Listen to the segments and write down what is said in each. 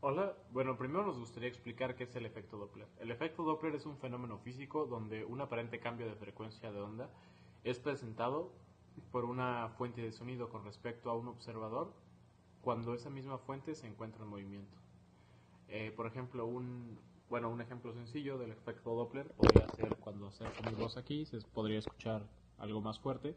Hola, bueno, primero nos gustaría explicar qué es el efecto Doppler. El efecto Doppler es un fenómeno físico donde un aparente cambio de frecuencia de onda es presentado por una fuente de sonido con respecto a un observador cuando esa misma fuente se encuentra en movimiento. Por ejemplo, un ejemplo sencillo del efecto Doppler podría ser cuando acerco mi voz aquí, se podría escuchar algo más fuerte,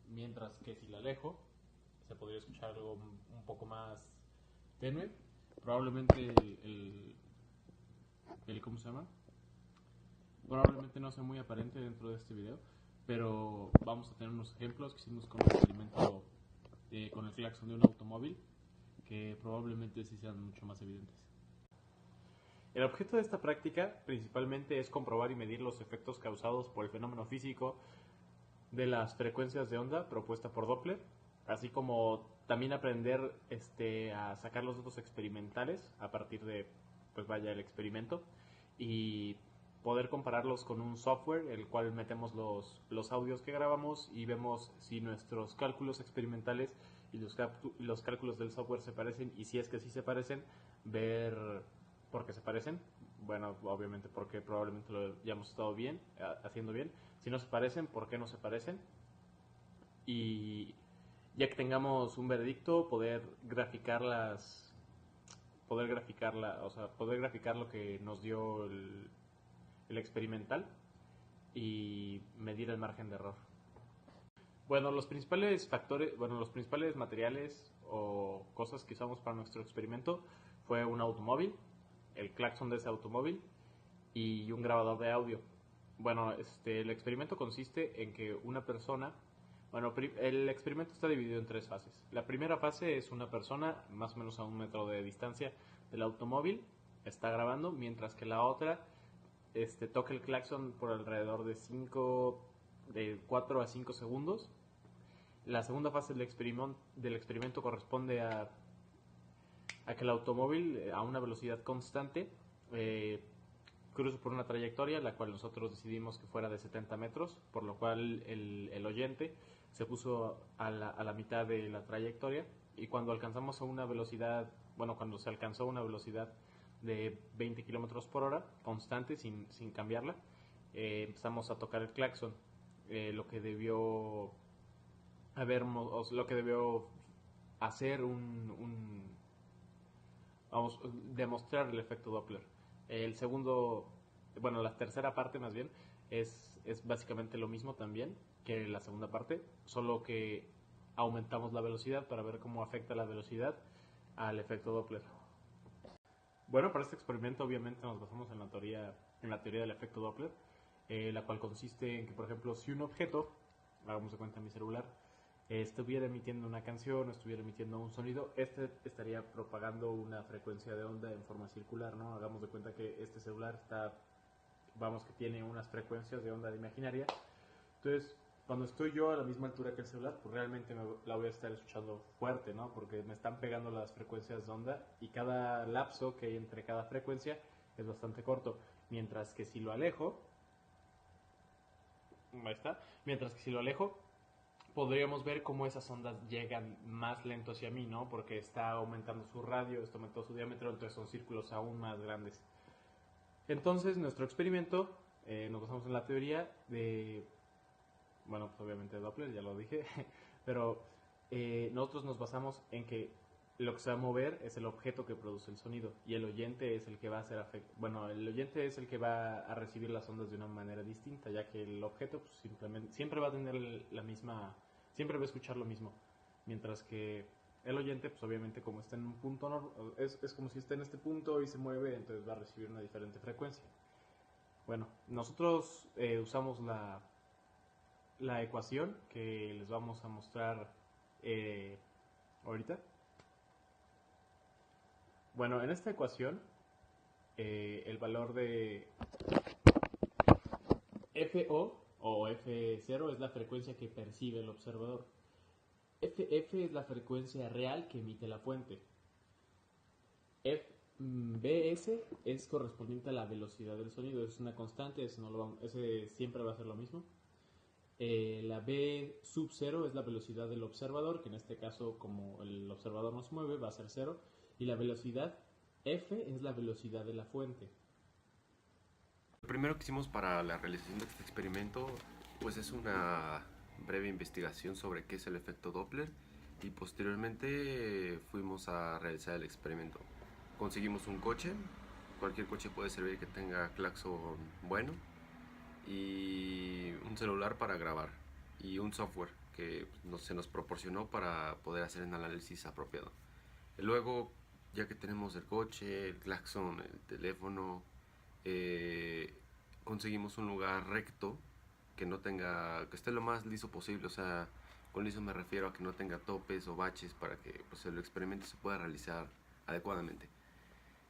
mientras que si la alejo, se podría escuchar algo un poco más tenue. Probablemente ¿cómo se llama? Probablemente no sea muy aparente dentro de este video, pero vamos a tener unos ejemplos que hicimos con un experimento con el claxon de un automóvil que probablemente sí sean mucho más evidentes. El objeto de esta práctica principalmente es comprobar y medir los efectos causados por el fenómeno físico de las frecuencias de onda propuesta por Doppler, así como también aprender a sacar los datos experimentales a partir de el experimento y poder compararlos con un software el cual metemos los audios que grabamos y vemos si nuestros cálculos experimentales y los cálculos del software se parecen, y si es que sí se parecen, ver por qué se parecen. Bueno, obviamente porque probablemente lo hayamos estado bien, haciendo bien. Si no se parecen, por qué no se parecen. Y ya que tengamos un veredicto, poder graficar lo que nos dio el experimental y medir el margen de error. Bueno, los principales materiales o cosas que usamos para nuestro experimento fue un automóvil, el claxon de ese automóvil y un grabador de audio. Bueno, el experimento consiste en que una persona, el experimento está dividido en tres fases. La primera fase es una persona más o menos a 1 metro de distancia del automóvil, está grabando, mientras que la otra toca el claxon por alrededor de 4 a 5 segundos. La segunda fase del experimento corresponde a que el automóvil a una velocidad constante cruza por una trayectoria la cual nosotros decidimos que fuera de 70 metros, por lo cual el oyente se puso a la mitad de la trayectoria, y cuando alcanzamos a una velocidad, cuando se alcanzó una velocidad de 20 kilómetros por hora constante sin cambiarla, empezamos a tocar el claxon, lo que debió lo que debió hacer vamos, demostrar el efecto Doppler. El segundo, la tercera parte más bien, es básicamente lo mismo también que la segunda parte, solo que aumentamos la velocidad para ver cómo afecta la velocidad al efecto Doppler. Bueno, para este experimento obviamente nos basamos en la teoría del efecto Doppler, la cual consiste en que, por ejemplo, si un objeto, hagamos de cuenta mi celular, estuviera emitiendo una canción, estuviera emitiendo un sonido, estaría propagando una frecuencia de onda en forma circular, ¿no? Hagamos de cuenta que este celular que tiene unas frecuencias de onda imaginaria. Entonces, cuando estoy yo a la misma altura que el celular, pues realmente la voy a estar escuchando fuerte, ¿no? Porque me están pegando las frecuencias de onda y cada lapso que hay entre cada frecuencia es bastante corto. Mientras que si lo alejo, ahí está, mientras que si lo alejo, podríamos ver cómo esas ondas llegan más lento hacia mí, ¿no? Porque está aumentando su radio, está aumentando su diámetro, entonces son círculos aún más grandes. Entonces, nuestro experimento, nos basamos en la teoría pues obviamente Doppler, ya lo dije, pero nosotros nos basamos en que lo que se va a mover es el objeto que produce el sonido, y el oyente es el que va a hacer el oyente es el que va a recibir las ondas de una manera distinta, ya que el objeto pues, simplemente siempre va a tener siempre va a escuchar lo mismo, mientras que el oyente pues obviamente como está en un punto es como si está en este punto y se mueve, entonces va a recibir una diferente frecuencia. Bueno, nosotros usamos la ecuación que les vamos a mostrar ahorita. Bueno, en esta ecuación, el valor de FO o F0 es la frecuencia que percibe el observador. FF es la frecuencia real que emite la fuente. BS es correspondiente a la velocidad del sonido, es una constante, ese siempre va a ser lo mismo. La B sub 0 es la velocidad del observador, que en este caso, como el observador no se mueve, va a ser 0. Y la velocidad F es la velocidad de la fuente. Lo primero que hicimos para la realización de este experimento pues es una breve investigación sobre qué es el efecto Doppler y posteriormente fuimos a realizar el experimento. Conseguimos un coche, cualquier coche puede servir que tenga claxon bueno, y un celular para grabar y un software que se nos proporcionó para poder hacer un análisis apropiado. Luego, ya que tenemos el coche, el claxon, el teléfono, eh, conseguimos un lugar recto que no tenga, que esté lo más liso posible. O sea, con liso me refiero a que no tenga topes o baches para que pues, el experimento se pueda realizar adecuadamente.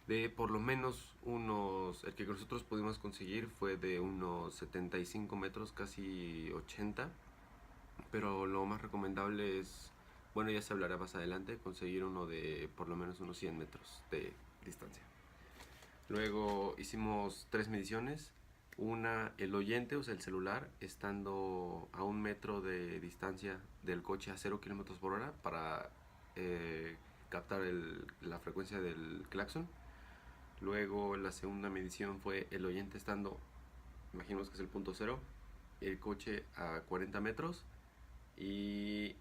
De por lo menos el que nosotros pudimos conseguir fue de unos 75 metros, casi 80, pero lo más recomendable es, bueno, ya se hablará más adelante, conseguir uno de por lo menos unos 100 metros de distancia. Luego hicimos 3 mediciones. Una, el oyente, o sea, el celular, estando a 1 metro de distancia del coche a 0 km/h para captar la frecuencia del claxon. Luego la segunda medición fue el oyente estando, imaginemos que es el punto cero, el coche a 40 metros y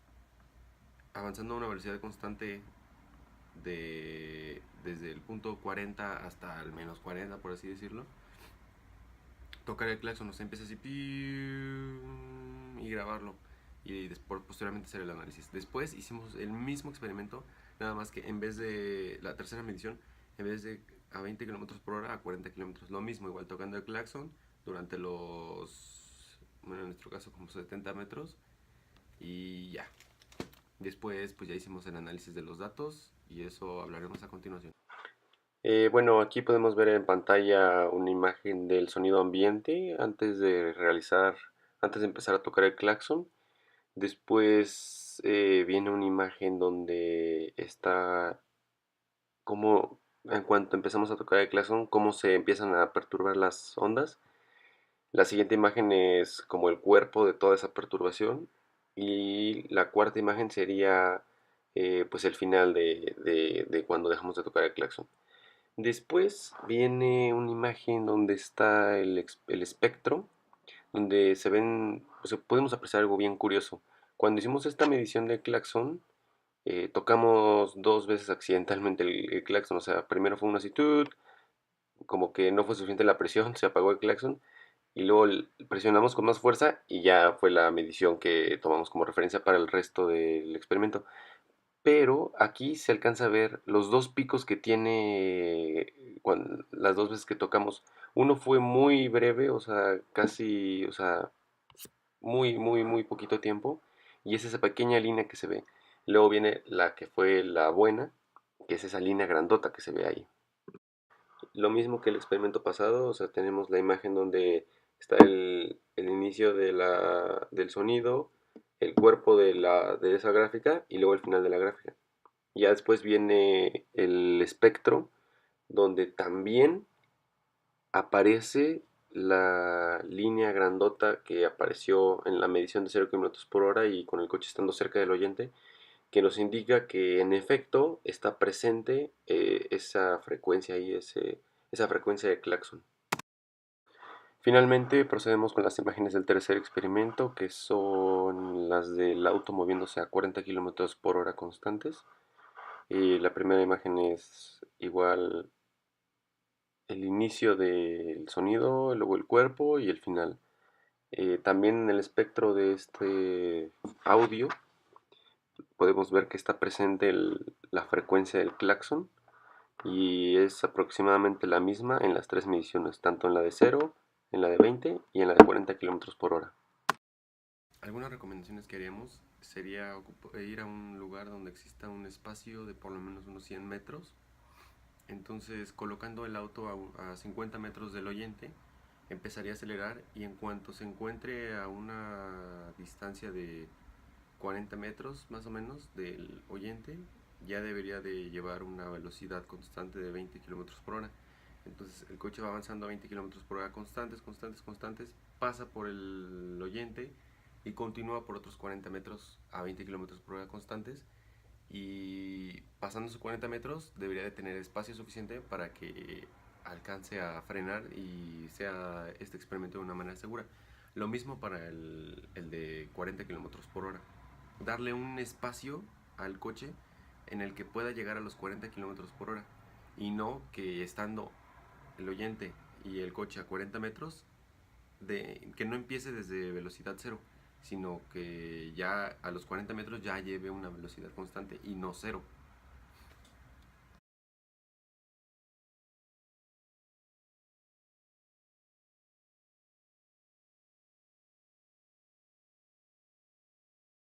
avanzando a una velocidad constante desde el punto 40 hasta el menos 40, por así decirlo. Tocar el claxon, o sea, empieza así y grabarlo y después posteriormente hacer el análisis. Después hicimos el mismo experimento, nada más que en vez de la tercera medición, en vez de a 20 km/h a 40 kilómetros, lo mismo, igual tocando el claxon durante bueno, en nuestro caso como 70 metros y ya. Después pues ya hicimos el análisis de los datos y eso hablaremos a continuación. Bueno, aquí podemos ver en pantalla una imagen del sonido ambiente antes de empezar a tocar el claxon. Después viene una imagen donde está como en cuanto empezamos a tocar el claxon, cómo se empiezan a perturbar las ondas. La siguiente imagen es como el cuerpo de toda esa perturbación y la cuarta imagen sería pues el final de cuando dejamos de tocar el claxon. Después viene una imagen donde está el espectro, donde se ven, pues, podemos apreciar algo bien curioso. Cuando hicimos esta medición del claxon, tocamos 2 veces accidentalmente el claxon. O sea, primero fue una actitud, como que no fue suficiente la presión, se apagó el claxon, y luego presionamos con más fuerza y ya fue la medición que tomamos como referencia para el resto del experimento. Pero aquí se alcanza a ver los dos picos que tiene las 2 veces que tocamos. Uno fue muy breve, o sea, casi, o sea, muy, muy, muy poquito tiempo. Y es esa pequeña línea que se ve. Luego viene la que fue la buena, que es esa línea grandota que se ve ahí. Lo mismo que el experimento pasado, o sea, tenemos la imagen donde está el inicio del sonido, el cuerpo de esa gráfica y luego el final de la gráfica. Ya después viene el espectro, donde también aparece la línea grandota que apareció en la medición de 0 km/h y con el coche estando cerca del oyente, que nos indica que en efecto está presente esa frecuencia ahí, esa frecuencia de claxon. Finalmente procedemos con las imágenes del tercer experimento, que son las del auto moviéndose a 40 km/h constantes. La primera imagen es igual el inicio del sonido, luego el cuerpo y el final. También en el espectro de este audio podemos ver que está presente la frecuencia del claxon y es aproximadamente la misma en las 3 mediciones, tanto en la de 0, en la de 20 y en la de 40 km/h. Algunas recomendaciones que haríamos sería ir a un lugar donde exista un espacio de por lo menos unos 100 metros. Entonces, colocando el auto a 50 metros del oyente, empezaría a acelerar y en cuanto se encuentre a una distancia de 40 metros más o menos del oyente, ya debería de llevar una velocidad constante de 20 km/h. Entonces el coche va avanzando a 20 km/h constantes, constantes, constantes, pasa por el oyente y continúa por otros 40 metros a 20 km/h constantes y pasando sus 40 metros debería de tener espacio suficiente para que alcance a frenar y sea este experimento de una manera segura. Lo mismo para el de 40 kilómetros por hora. Darle un espacio al coche en el que pueda llegar a los 40 kilómetros por hora y no que estando el oyente y el coche a 40 metros, que no empiece desde velocidad cero, sino que ya a los 40 metros ya lleve una velocidad constante y no cero.